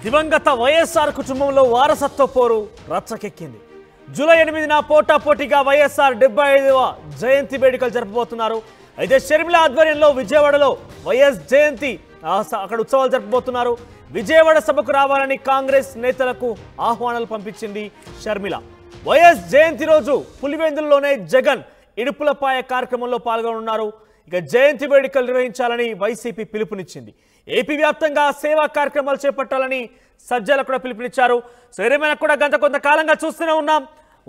దివంగత వైఎస్ఆర్ కుటుంబంలో వారసత్వ పోరు రచ్చకెక్కింది. జూలై 8న పోటాపోటీగా వైఎస్ఆర్ 75వ జయంతి వేడుకలు జరపబోతున్నారు. అయితే షర్మిల ఆధ్వర్యంలో విజయవాడలో వైఎస్ జయంతి అక్కడ ఉత్సవాలు జరపబోతున్నారు. విజయవాడ సభకు రావాలని కాంగ్రెస్ నేతలకు ఆహ్వానాలు పంపించింది షర్మిల. వైఎస్ జయంతి రోజు పులివెందులలోనే జగన్ ఇడుపులపాయ కార్యక్రమంలో పాల్గొనున్నారు. ఇక జయంతి వేడుకలు నిర్వహించాలని వైసీపీ పిలుపునిచ్చింది. ఏపీ వ్యాప్తంగా సేవా కార్యక్రమాలు చేపట్టాలని సజ్జల కూడా పిలుపునిచ్చారు. సో ఏమైనా కూడా గత కొంతకాలంగా చూస్తూనే ఉన్నాం.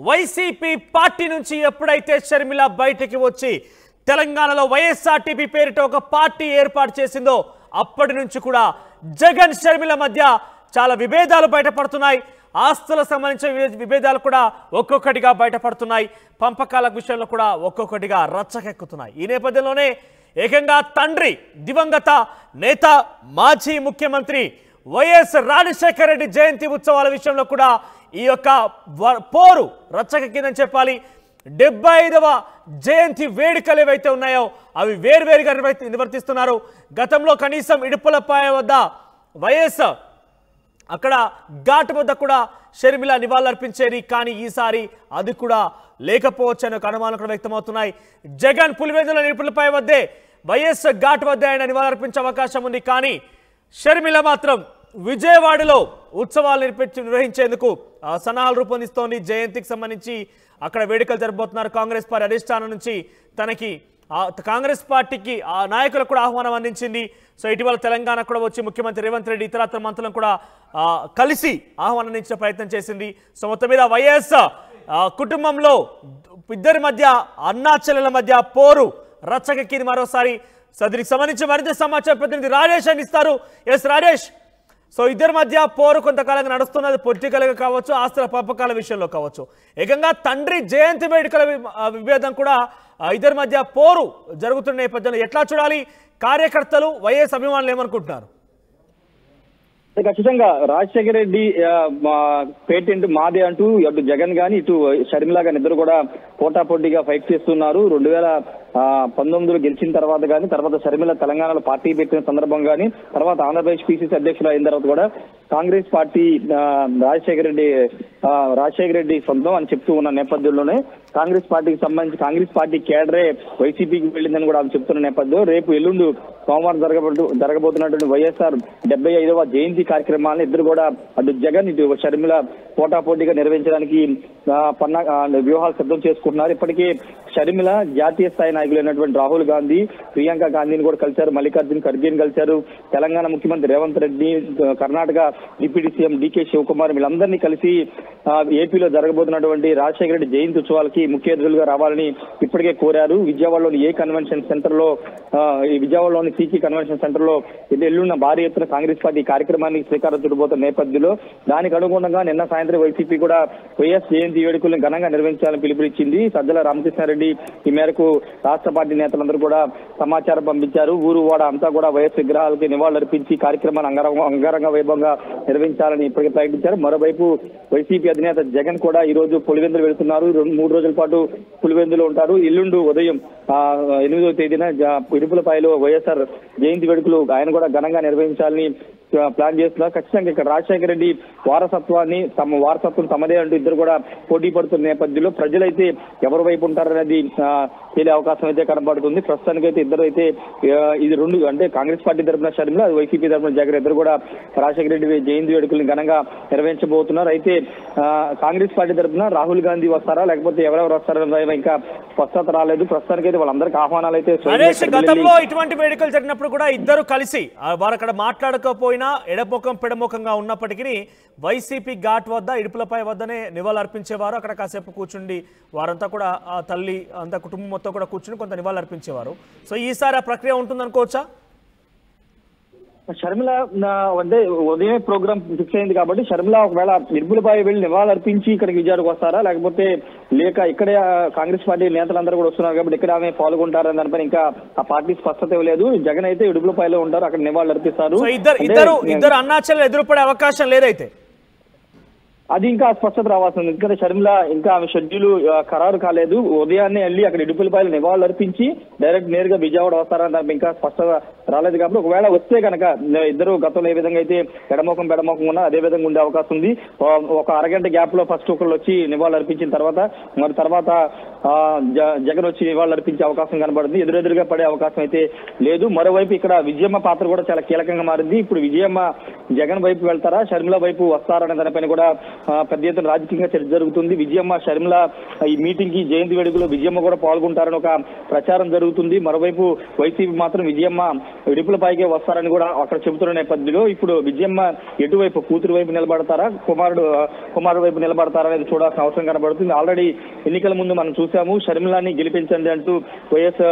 వైసీపీ పార్టీ నుంచి ఎప్పుడైతే షర్మిల బయటికి వచ్చి తెలంగాణలో వైఎస్ఆర్టీపీ పేరిట ఒక పార్టీ ఏర్పాటు చేసిందో అప్పటి నుంచి కూడా జగన్ షర్మిల మధ్య చాలా విభేదాలు బయటపడుతున్నాయి. ఆస్తులకు సంబంధించిన విభేదాలు కూడా ఒక్కొక్కటిగా బయటపడుతున్నాయి. పంపకాల విషయంలో కూడా ఒక్కొక్కటిగా రచ్చకెక్కుతున్నాయి. ఈ నేపథ్యంలోనే ఏకంగా తండ్రి దివంగత నేత మాజీ ముఖ్యమంత్రి వైఎస్ రాజశేఖర రెడ్డి జయంతి ఉత్సవాల విషయంలో కూడా ఈ యొక్క పోరు రచ్చకెక్కిందని చెప్పాలి. 75వ జయంతి వేడుకలు ఏవైతే ఉన్నాయో అవి వేర్వేరుగా నిర్వర్తిస్తున్నారు. గతంలో కనీసం ఇడుపులపాయ వద్ద వైఎస్ అక్కడ ఘాట్ వద్ద కూడా షర్మిల నివాళులర్పించేది. కానీ ఈసారి అది కూడా లేకపోవచ్చు అనే అనుమానాలు కూడా వ్యక్తమవుతున్నాయి. జగన్ పులివెందుల ఇడుపులపాయ వద్దే వైఎస్ ఘాట్ వద్ద ఆయన నివాళులర్పించే అవకాశం ఉంది. కానీ షర్మిల మాత్రం విజయవాడలో ఉత్సవాలు నిర్వహించేందుకు సన్నాహాలు రూపొందిస్తోంది. జయంతికి సంబంధించి అక్కడ వేడుకలు జరపబోతున్నారు. కాంగ్రెస్ పార్టీ అధిష్టానం నుంచి తనకి కాంగ్రెస్ పార్టీకి ఆ నాయకులకు కూడా ఆహ్వానం అందించింది. సో ఇటీవల తెలంగాణ కూడా వచ్చి ముఖ్యమంత్రి రేవంత్ రెడ్డి ఇతరత్ర మంత్రులను కూడా కలిసి ఆహ్వానం అందించే ప్రయత్నం చేసింది. సో మొత్తం మీద వైఎస్ కుటుంబంలో ఇద్దరి మధ్య అన్నా చెల్లెల మధ్య పోరు రచ్చకెక్కింది మరోసారి. సో దీనికి సంబంధించి మరింత సమాచారం ప్రతినిధి రాజేష్ అందిస్తారు. ఎస్ రాజేష్, సో ఇద్దరి మధ్య పోరు కొంతకాలంగా నడుస్తున్నది. పొలిటికల్గా కావచ్చు, ఆస్తుల పంపకాల విషయంలో కావచ్చు. ఏకంగా తండ్రి జయంతి వేడుకల విభేదం కూడా ఇద్దరి మధ్య పోరు జరుగుతున్న నేపథ్యంలో ఎట్లా చూడాలి? కార్యకర్తలు వైఎస్ అభిమానులు ఏమనుకుంటున్నారు? ఖచ్చితంగా రాజశేఖర రెడ్డి పేటెంట్ మాదే అంటూ అటు జగన్ గాని ఇటు షర్మిల గాని ఇద్దరు కూడా పోటాపోటీగా ఫైట్ చేస్తున్నారు. 2019లో గెలిచిన తర్వాత కానీ, తర్వాత షర్మిల తెలంగాణలో పార్టీ పెట్టిన సందర్భం కానీ, తర్వాత ఆంధ్రప్రదేశ్ పిసిసి అధ్యక్షులు అయిన తర్వాత కూడా కాంగ్రెస్ పార్టీ రాజశేఖర రెడ్డి సొంతం అని చెప్తూ ఉన్న నేపథ్యంలోనే కాంగ్రెస్ పార్టీకి సంబంధించి కాంగ్రెస్ పార్టీ కేడరే వైసీపీకి వెళ్ళిందని కూడా చెప్తున్న నేపథ్యం రేపు ఎల్లుండి సోమవారం జరగబోతున్నటువంటి వైఎస్ఆర్ 75వ జయంతి కార్యక్రమాలను ఇద్దరు కూడా అటు జగన్ ఇటు షర్మిల పోటాపోటీగా నిర్వహించడానికి వ్యూహాలు సిద్ధం చేసుకుంటున్నారు. ఇప్పటికే షర్మిల జాతీయ స్థాయి నాయకులైనటువంటి రాహుల్ గాంధీ, ప్రియాంక గాంధీని కూడా కలిశారు. మల్లికార్జున్ ఖర్గేని కలిశారు. తెలంగాణ ముఖ్యమంత్రి Revanth Reddy, Karnataka deputy CM DK Shivakumar వీళ్ళందరినీ కలిసి ఏపీలో జరగబోతున్నటువంటి రాజశేఖర రెడ్డి జయంతి ఉత్సవాలకి ముఖ్య అతిథులుగా రావాలని ఇప్పటికే కోరారు. విజయవాడలోని విజయవాడలోని సికి కన్వెన్షన్ సెంటర్ లో ఎల్లున్న భారీ ఎత్తున కాంగ్రెస్ పార్టీ కార్యక్రమానికి శ్రీకారం చుట్టబోతున్న నేపథ్యంలో దానికి అనుగుణంగా నిన్న సాయంత్రం వైసీపీ కూడా వైఎస్ జయంతి వేడుకలను ఘనంగా నిర్వహించాలని పిలుపునిచ్చింది. సజ్జల రామకృష్ణారెడ్డి ఈ మేరకు రాష్ట్ర పార్టీ నేతలందరూ కూడా సమాచారం పంపించారు. ఊరు వాడ అంతా కూడా వైఎస్ విగ్రహాలకి నివాళులర్పించి కార్యక్రమాన్ని అంగరంగ వైభవంగా నిర్వహించాలని ఇప్పటికే ప్రకటించారు. మరోవైపు వైసీపీ అధినేత జగన్ కూడా ఈ రోజు పులివెందులు వెళుతున్నారు. 3 రోజుల పాటు పులివెందులు ఉంటారు. ఎల్లుండి ఉదయం 8వ తేదీన ఇడుపులపాయలో వైఎస్ఆర్ జయంతి వేడుకలు ఆయన కూడా ఘనంగా నిర్వహించాలని ప్లాన్ చేస్తున్నారు. ఖచ్చితంగా ఇక్కడ రాజశేఖర రెడ్డి వారసత్వం తమదే అంటూ ఇద్దరు కూడా పోటీ పడుతున్న నేపథ్యంలో ప్రజలైతే ఎవరి వైపు ఉంటారనేది తేలే అవకాశం అయితే కనబడుతుంది. ప్రస్తుతానికైతే ఇద్దరు అయితే ఇది రెండు అంటే కాంగ్రెస్ పార్టీ తరఫున షర్మిల, వైసీపీ తరఫున జగన్ ఇద్దరు కూడా రాజశేఖర రెడ్డి జయంతి వేడుకలను ఘనంగా నిర్వహించబోతున్నారు. అయితే కాంగ్రెస్ పార్టీ తరఫున రాహుల్ గాంధీ వస్తారా లేకపోతే ఎవరెవరు వస్తారో ఇంకా స్పష్టత రాలేదు. ప్రస్తుతానికైతే వాళ్ళందరికీ ఆహ్వానాలు అయితే గతంలో ఇటువంటి వేడుకలు జరిగినప్పుడు కూడా ఇద్దరు కలిసి వారు అక్కడ మాట్లాడకపోయినా ఎడముఖం పెడముఖంగా ఉన్నప్పటికీ వైసీపీ ఘాట్ వద్ద ఇడుపులపై వద్దనే నివాళులు అర్పించేవారు. అక్కడ కాసేపు కూర్చుండి వారంతా కూడా ఆ తల్లి అంతా కుటుంబం మొత్తం కూడా కూర్చుని కొంత నివాళులు అర్పించేవారు. సో ఈసారి ఆ ప్రక్రియ ఉంటుందనుకోవచ్చా? షర్మిల అంటే ఉదయం ప్రోగ్రామ్ ఫిక్స్ అయింది కాబట్టి షర్మిల ఒకవేళ ఇడుపులపై వెళ్ళి నివాళులర్పించి ఇక్కడికి విజయానికి వస్తారా లేకపోతే ఇక్కడే కాంగ్రెస్ పార్టీ నేతలందరూ కూడా వస్తున్నారు కాబట్టి ఇక్కడ ఆమె పాల్గొంటారని దానిపైన ఇంకా ఆ పార్టీ స్పష్టత ఇవ్వలేదు. జగన్ అయితే ఇడుపులపైలో ఉంటారు, అక్కడ నివాళులు అర్పిస్తారు. ఇద్దరు అన్నాచెల్లెలు ఎదురుపడే అవకాశం లేదైతే అది ఇంకా స్పష్టత రావాల్సింది. ఎందుకంటే షర్మిల ఇంకా ఆమె షెడ్యూల్ ఖరారు కాలేదు. ఉదయాన్నే వెళ్ళి అక్కడ ఇడుపులపాయలు నివాళులు అర్పించి డైరెక్ట్ నేరుగా విజయవాడ వస్తారని దానికి ఇంకా స్పష్టత రాలేదు కాబట్టి ఒకవేళ వస్తే కనుక ఇద్దరు గతంలో ఏ విధంగా అయితే ఎడమోకం ఉన్నా అదే విధంగా ఉండే అవకాశం ఉంది. ఒక అరగంట గ్యాప్ లో ఫస్ట్ ఒకళ్ళు వచ్చి నివాళులు అర్పించిన తర్వాత మరి తర్వాత జగన్ వచ్చి నివాళులు అర్పించే అవకాశం కనబడుతుంది. ఎదురెదురుగా పడే అవకాశం అయితే లేదు. మరోవైపు ఇక్కడ విజయమ్మ పాత్ర కూడా చాలా కీలకంగా మారింది. ఇప్పుడు విజయమ్మ జగన్ వైపు వెళ్తారా, షర్మిల వైపు వస్తారనే దానిపైన కూడా పెద్ద ఎత్తున రాజకీయంగా చర్చ జరుగుతుంది. విజయమ్మ షర్మిల ఈ మీటింగ్ కి జయంతి వేడుకలో విజయమ్మ కూడా పాల్గొంటారని ఒక ప్రచారం జరుగుతుంది. మరోవైపు వైసీపీ మాత్రం విజయమ్మ ఇడుపులపైకే వస్తారని కూడా అక్కడ చెబుతున్న నేపథ్యంలో ఇప్పుడు విజయమ్మ ఎటువైపు, కూతురు వైపు నిలబడతారా, కుమారుడు వైపు నిలబడతారా అనేది చూడాల్సిన అవసరం కనబడుతుంది. ఆల్రెడీ ఎన్నికల ముందు మనం చూసాము, షర్మిలాని గెలిపించండి అంటూ వైఎస్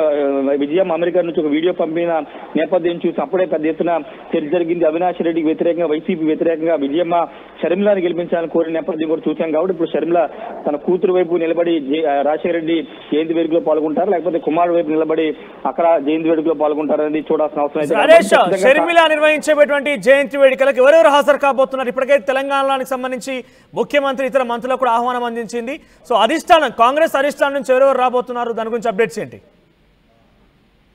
విజయమ్మ అమెరికా నుంచి ఒక వీడియో పంపిన నేపథ్యం చూసి అప్పుడే పెద్ద ఎత్తున చర్చ జరిగింది. అవినాష్ రెడ్డికి వ్యతిరేకంగా, వైసీపీ వ్యతిరేకంగా విజయమ్మ షర్మిలాని గెలిపించాలని కోరిన నేపథ్యం కూడా చూసాం. కాబట్టి ఇప్పుడు షర్మిల తన కూతురు వైపు నిలబడి రాజశేఖర రెడ్డి జయంతి వేడుకలో పాల్గొంటారు, లేకపోతే కుమారుడు వైపు నిలబడి అక్కడ జయంతి వేడుకలో పాల్గొంటారని చూడాల్సిన అవసరం అయితే. షర్మిల నిర్వహించేటువంటి జయంతి వేడుకలకు ఎవరెవరు హాజరు కాబోతున్నారు? ఇప్పటికే తెలంగాణకి సంబంధించి ముఖ్యమంత్రి ఇతర మంత్రులకు కూడా ఆహ్వానం అందించింది. సో అధిష్టానం, కాంగ్రెస్ అధిష్టానం నుంచి ఎవరెవరు రాబోతున్నారు, దాని గురించి అప్డేట్స్ ఏంటి?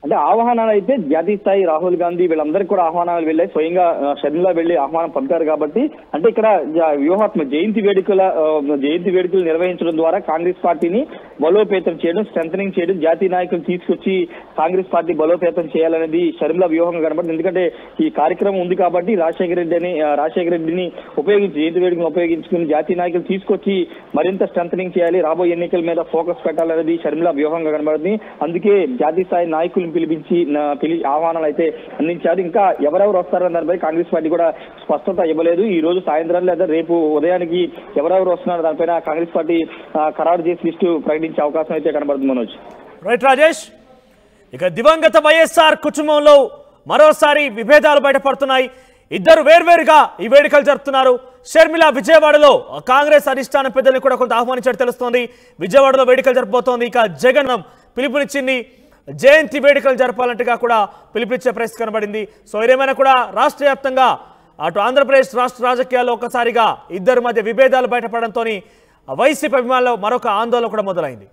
అంటే ఆహ్వానాలు అయితే జాతీయ స్థాయి రాహుల్ గాంధీ వీళ్ళందరికీ కూడా ఆహ్వానాలు వెళ్ళాయి. స్వయంగా షర్మిల వెళ్లి ఆహ్వానం పంపారు. కాబట్టి అంటే ఇక్కడ వ్యూహాత్మక జయంతి వేడుకలు నిర్వహించడం ద్వారా కాంగ్రెస్ పార్టీని బలోపేతం చేయడం, స్ట్రెంథనింగ్ చేయడం, జాతీయ నాయకులు తీసుకొచ్చి కాంగ్రెస్ పార్టీ బలోపేతం చేయాలనేది షర్మిల వ్యూహంగా కనబడుతుంది. ఎందుకంటే ఈ కార్యక్రమం ఉంది కాబట్టి రాజశేఖర రెడ్డిని ఉపయోగించి, జయంతి వేడుకను ఉపయోగించుకుని జాతీయ నాయకులు తీసుకొచ్చి మరింత స్ట్రెంథనింగ్ చేయాలి, రాబోయే ఎన్నికల మీద ఫోకస్ పెట్టాలనేది షర్మిల వ్యూహంగా కనబడుతుంది. అందుకే జాతీయ స్థాయి నాయకులు పిలిపించి ఆహ్వానాలు అయితే అందించారు. ఇంకా ఎవరెవరు వస్తారన్న దానిపై కాంగ్రెస్ పార్టీ కూడా స్పష్టత ఇవ్వలేదు. ఈ రోజు సాయంత్రం లేదా రేపు ఉదయానికి ఎవరెవరు వస్తున్నారో దానిపైన కాంగ్రెస్ పార్టీ ఖరారు చేసి లిస్టు ప్రకటించే అవకాశం అయితే కనబడుతుంది. మనోజ్. రైట్ రాజేష్, ఇక దివంగత వైఎస్ఆర్ కుటుంబంలో మరోసారి విభేదాలు బయటపడుతున్నాయి. ఇద్దరు వేర్వేరుగా ఈ వేడుకలు జరుపుతున్నారు. షర్మిల విజయవాడలో కాంగ్రెస్ అధిష్టాన పెద్దల్ని కూడా కొంత ఆహ్వానించినట్టు తెలుస్తోంది. విజయవాడలో వేడుకలు జరుపుతోంది. ఇక జగన్ పిలుపునిచ్చింది, జయంతి వేడుకలు జరపాలంటగా కూడా పిలుపునిచ్చే పరిస్థితి కనబడింది. సో ఏదేమైనా కూడా రాష్ట్ర వ్యాప్తంగా అటు ఆంధ్రప్రదేశ్ రాష్ట్ర రాజకీయాల్లో ఒక్కసారిగా ఇద్దరి మధ్య విభేదాలు బయటపడడంతో వైసీపీ అభిమానులు మరొక ఆందోళన కూడా మొదలైంది.